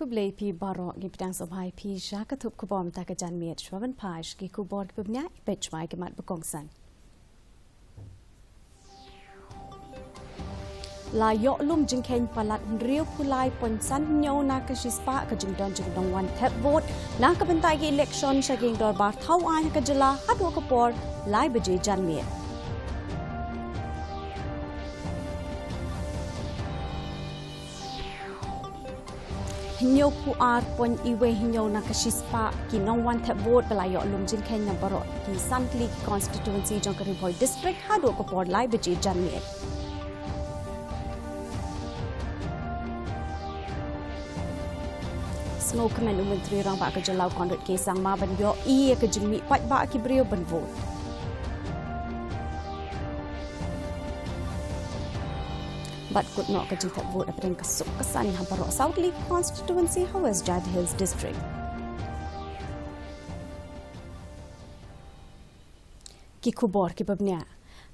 kublai pi barok gi pedang somhai pi jaka thup kubom ta ka jan miet shwaban paish gi kubor ki pemnya pech mai ki mat bekongsan la yo lum jingkhen palat riu pulai pon san nyo na ka shispa ka jingdon jingdong wan tap vote na ka bentai gi election shaging dor bar thau ai ka jala hadu ka por lai beje jan miet Hinyo puar pon iwe hinyo nakashispa ki nong wan tap vote balayo lum jin kenya baro ki Santli constituency jong Kariboy district hadu ko por lai beji janmiet Snow Command Menteri rang ba ka jalau konrad ke sang ma ban yo I ka jingmi pat ba ki brio ban vote But could not get that vote appearing Kasani Hamparo South League constituency, however, Jad Hills district. Kikubor kibabnya.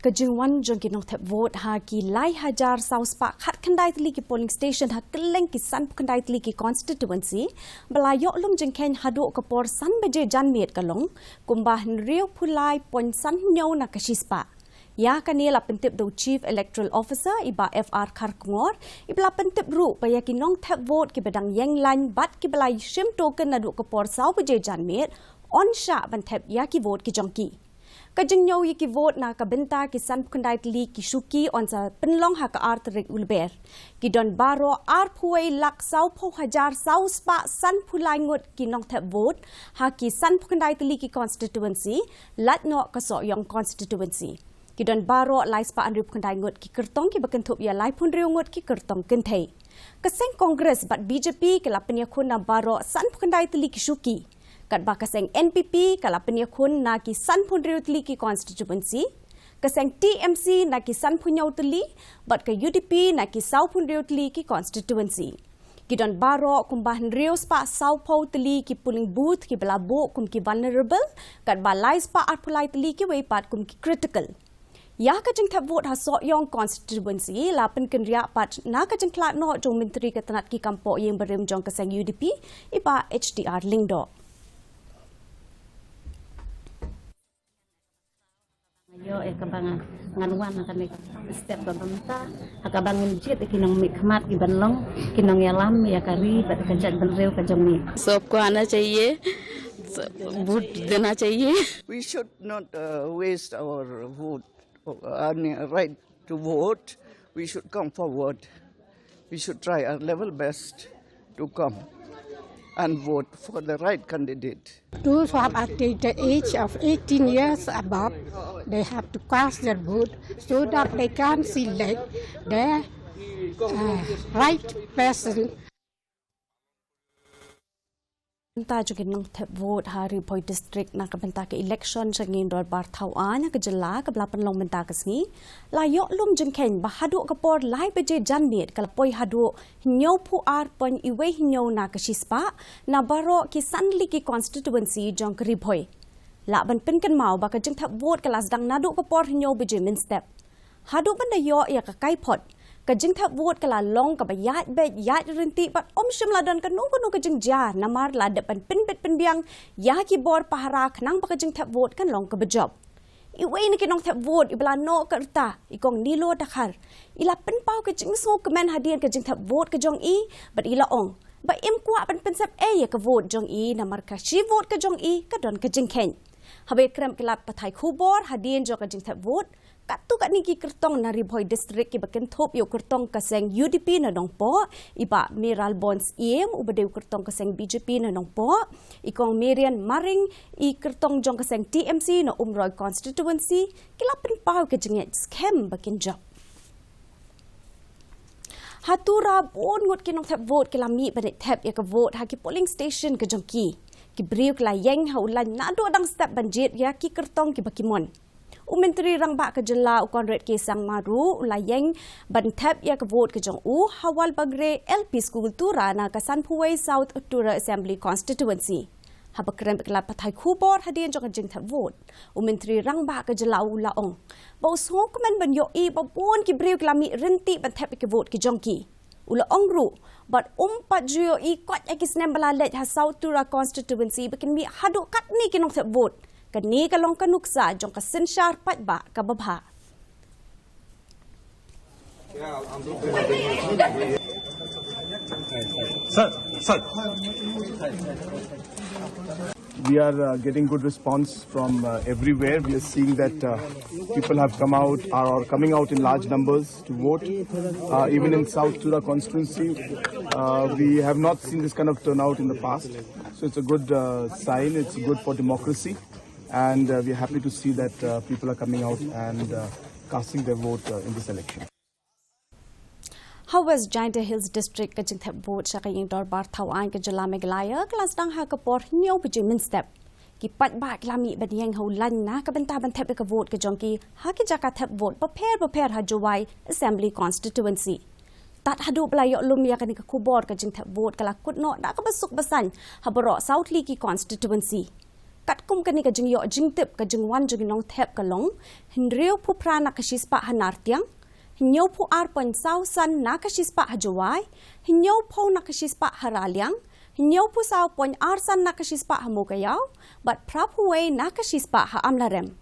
Kajingwan jong kinong tap vote ha ki lai hajar South Park hat kandai tli ki polling station ha keleng ki san kandai tli ki constituency balayo lum jeng ken hadu ka por san beje janmiet kalong kumbah riu pulai pon san nyaw na kashispa. Ya kanila pentip do Chief Electoral Officer iba FR Karkongor ibla pentip ru paya kinong tap vote ki bedang yang lain bat ki belai shim token na du ko por sau beje janmet on sha ban tap ya ki vote ki jongki kajing nyaw ki vote na ka benta ki san kandai tli ki shuki on sa penlong ha ka artrik ulber ki don baro ar phuai lak sau pho hajar sau spa san phulai ngot ki nong tap vote ha ki san kandai tli ki constituency lat no ka so yong constituency Kidon baro lai spa anrup kandai ngot ki kertong ki bakentup ya lai pun riu ngot ki kertong kentai. Kaseng Kongres bat BJP kala penyakun na baro san kandai teli ki shuki. Kat ba kaseng NPP kala penyakun na ki san pun riu teli ki constituency. Kaseng TMC na ki san punyau teli bat ke UDP na ki sau pun riu teli ki constituency. Kidon baro kumbah riu spa sau pau teli ki polling booth ki belabo kum ki vulnerable kat ba lai spa at pulai teli ki weipat kum ki critical. Ya kajing tap vote ha so yong constituency lapan kenria pat na kajing klat no jong menteri ketanat ki kampo yang berim jong keseng UDP ipa HDR Lingdo. Yo kabangan nganuan kan step pemerintah akabangin jit kinong mikmat ki banlong kinong yalam ya kari bat kanjan benreu kajong ni. सबको आना चाहिए वोट देना चाहिए. We should not waste our vote. Right to vote, we should come forward. We should try our level best to come and vote for the right candidate. Those who have attained the age of 18 years above, they have to cast their vote so that they can select the right person. Ta juga nong tap vote hari Kariboy district nak benta ke election jangin dor bar thau an ke jela ke belapan long benta ke sini layok lum jengken bahadu ke por lai beje janmiet kala poi hadu nyau pu ar pon iwe nyau na ke shispa na baro ki Santli ki constituency jong Kariboy la ban pen kan mau ba ke jeng tap vote kelas dang nadu ke por nyau beje min step hadu benda yo ya ke kai pot Kajing tap vote kala long ka bayat bet yat rinti pat om shim ladan ka nung kuno kajing ja namar la depan pin bet pin biang ya ki bor pahara khnang pa kajing tap vote kan long ka bejob iwe ni kinong tap vote ibla no ka rta ikong nilo dakhar ila pen pau kajing so kemen hadian kajing tap vote ka jong I bat ila ong ba im kwa pen sap ya ka vote jong I namar ka shi vote ka jong I ka don kajing ken habe krem kelap pathai khubor hadian jo kajing tap vote Katu kat ni ki kertong na Kariboy district ki baken thop yo kertong kaseng UDP na nongpo iba Miral Bonds EM ubadeu kertong kaseng BJP na nongpo ikong Mirian Maring I kertong jong kaseng TMC na Umroy constituency kilapen pau ke jenget scam bakin job Hatura bon ngot kinong tap vote kilami banet tap ya ka vote ha ki polling station ke jongki ki briu kla yeng ha ulan na do dang step banjit ya ki kertong ki bakimon Menteri rang ba ke jela ukon red ke sang maru layeng ban tap ya ke vote ke jong hawal bagre LP school tura na kasan Phuwai South Tura Assembly constituency Habakrem kelap pathai khubor hadian jong jing tap vote Menteri rang ba ke jela ulaong bau so komen ban yo I babon ki briu klami renti ban tap ke vote ke jong ki ula ongru but patjuyo ikot ekisnem balalet ha South Tura constituency bikin mi haduk kat ni kinong thep vote kani kalong kanuksa jong ka sinshar patba ka babha. Sir. We are getting good response from everywhere. We are seeing that people have come out, are coming out in large numbers to vote. Even in South Tura constituency, we have not seen this kind of turnout in the past. So it's a good sign. It's good for democracy. And we are happy to see that people are coming out and casting their vote in this election. How was Giant Hills District kajing thep vote shakaying dorbar thawan ka jala Meghalaya kelas dang ha kapor nyo bijimin step ki pat bak lami badiang ho lan na ka benta ban thep ka vote ka jongki ha ki jaka thep vote prepare ha jowai assembly constituency tat hadu belayo lum ya kan ka kubor kajing thep vote kala kutno da ka basuk basan ha boro South Lee ki constituency kat kum kani ka jing yo jing tip ka jing wan jing nong thep ka long hinrio pu prana ka shispa hanartiang Hinyo po arpon sausan nakashispa hajawai, hinyo po nakashispa haralyang, hinyo po saupon arsan nakashispa hamukayaw, but prapuwe nakashispa ha amlarem.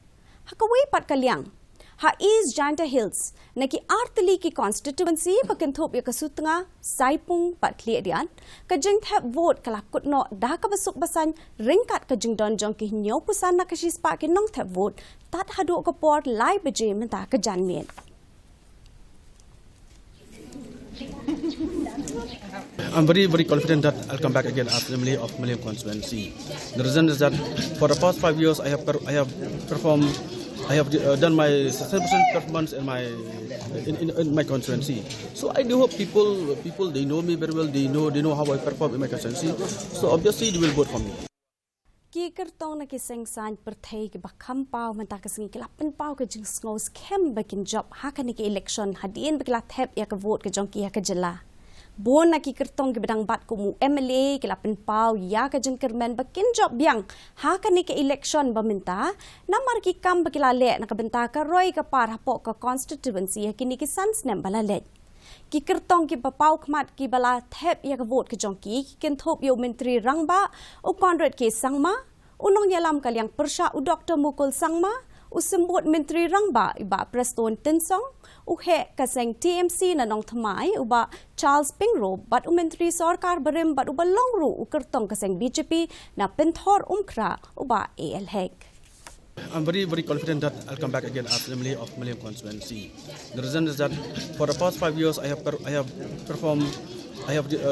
Hakaway pat kalyang, ha East Giant Hills, naki artili ki constituency pakintop ya kasutnga, saipung pat kliadian, kajing thep vote kalakut no dakabasuk basan, ringkat kajing donjong ki hinyo po san nakashispa ki nong thep vote, tat hadu kapor lai baje menta kajanmien. I'm very confident that I'll come back again as Assembly of Milliam constituency. The reason is that for the past 5 years I have done my 7% performance in my constituency. So I do hope people they know me very well. They know how I perform in my constituency. So obviously they will vote for me. Ki kertong na kiseng san perthai ki bakam pau menta kasengi kilapan pau ke jing ngos kem bakin job hakani ki election hadien bakla thep ya ka vote ke jong ki ya ka jela bon na ki kertong ki bedang bat ku mu MLA kilapan pau ya ka jing kermen bakin job biang hakani ki election baminta namar ki kam bakila le na ka benta ka roi ka par hapo ka constituency ya kini ki sans nem bala le ki kertong ki papau khmat ki bala thep ya ka vote ke jong ki ken thop yo menteri rangba u Conrad ke sangma unong yalam kalyang persha u Dr Mukul sangma u sembut menteri rangba iba Preston Tinsong u he kaseng TMC na nong thamai u ba Charles Pingro bat u menteri sarkar berim bat u balongru u kertong kaseng BJP na penthor umkra u ba AL Hek. I'm very confident that I'll come back again as Assembly of Milliam constituency. The reason is that for the past 5 years I have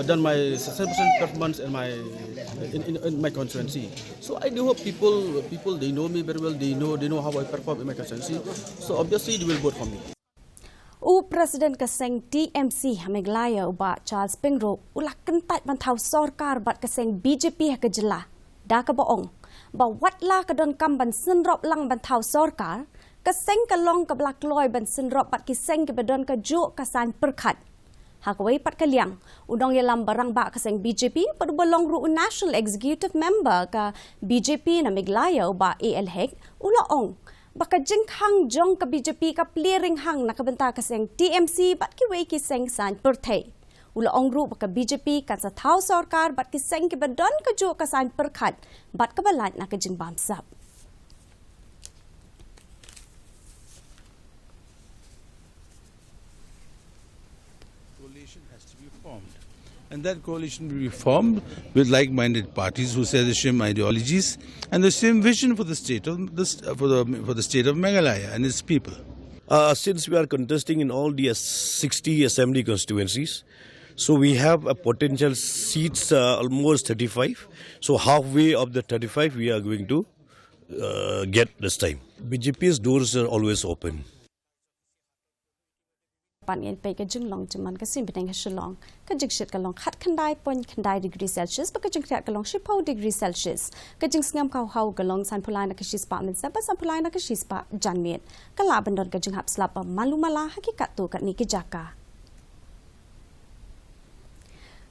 done my 7% performance in my constituency. So I do hope people they know me very well. They know how I perform in my constituency. So obviously they will vote for me. U President kaseng TMC Meghalaya uba Charles Pingro ulak kentat bantau sarkar bat kaseng BJP ha kejela da ka boong ba watla ka don kam ban sinrop lang bantau sarkar kaseng kalong ka blak loy ban sinrop bat kiseng ke bedon ka juk kasan perkhat hakawai pat kaliang udong yalam barang ba kaseng BJP padu balong ru national executive member ka BJP na Meghalaya uba AL Hek ulaong baka jinghang jong ka BJP ka pleering hang nakabenta kaseng TMC bat ki wei ki seng san perthai ulaong ru baka BJP ka sa thau sarkar bat ki seng ki badon ka jo ka san perkhat bat ka balat na ka jing bamsap. Coalition has to be formed, and that coalition will be formed with like-minded parties who share the same ideologies and the same vision for the state of the state of Meghalaya and its people. Since we are contesting in all the 60 assembly constituencies, so we have a potential seats almost 35. So halfway of the 35 we are going to get this time. BJP's doors are always open. Pan yen pe ka jing long jaman ka sim beneng shalong ka jing shit ka long khat khandai pon khandai degree Celsius ba ka jing khat ka long 10 degree Celsius ka jing ngam ka hau ka long san phulai na ka shis pa min sa ba san phulai na ka shis pa janmet ka la bandon ka jing hap slap pa malumala hakikat tu kat ni ki jaka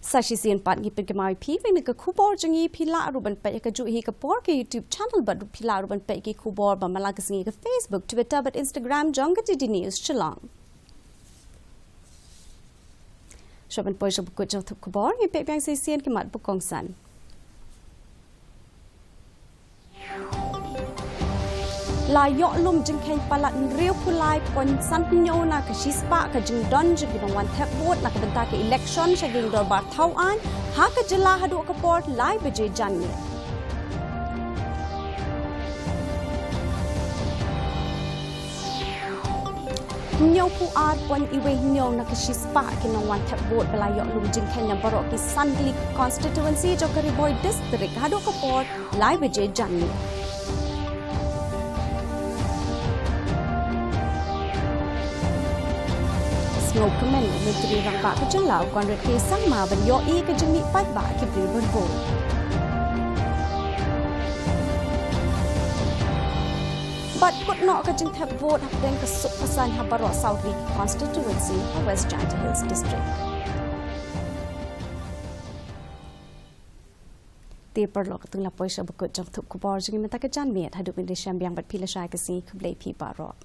Sashi sian pat gi pe mai pi ve ka khubor jingi phila ruban pe ka ju hi ka por ke YouTube channel ba phila ruban pe ki khubor ba mala ka singi ka Facebook Twitter but Instagram jong ka news chalong ช่วยเป็นปอยบุกจงทุกขบอมีเปย์แบงเซียนกิมัดบุกกองสันลายยอลุ่มจึงแข่งปลัดเรียวผู้ลายปนสันพิญโยนากชิสปะกจึงดอนจึงกินวันแทบโหวตนักบันตาเกอิเล็กชันชะกิงดอร์บาร์เท่าอันหากจะลาหดูกปอร์ตไลายไปเจจันเนี่ยเนียวผู้อาร์ปนอีเวเนียวนักชิสปะกินวันแทบโหวตลายยอลุ่มจึงแข่งนบรอกิสันลิกคอนสติทูเอนซีจอกริบอยดิสตริกหดูกปอร์ตไลายไปเจจันเนี่ย ngô comment Menteri Rangba kejelau konreki sama benyoi kejemi pai ba kibri berbo. But kut nok kejeng thap vote hapden kesuk pesan habaro South League constituency West Giant Hills district. Ti perlu ketung lapoi sebekut jang thuk kubor jengi minta kejan miat hadup Indonesia biang bat pila syai kesi kublai pi baro.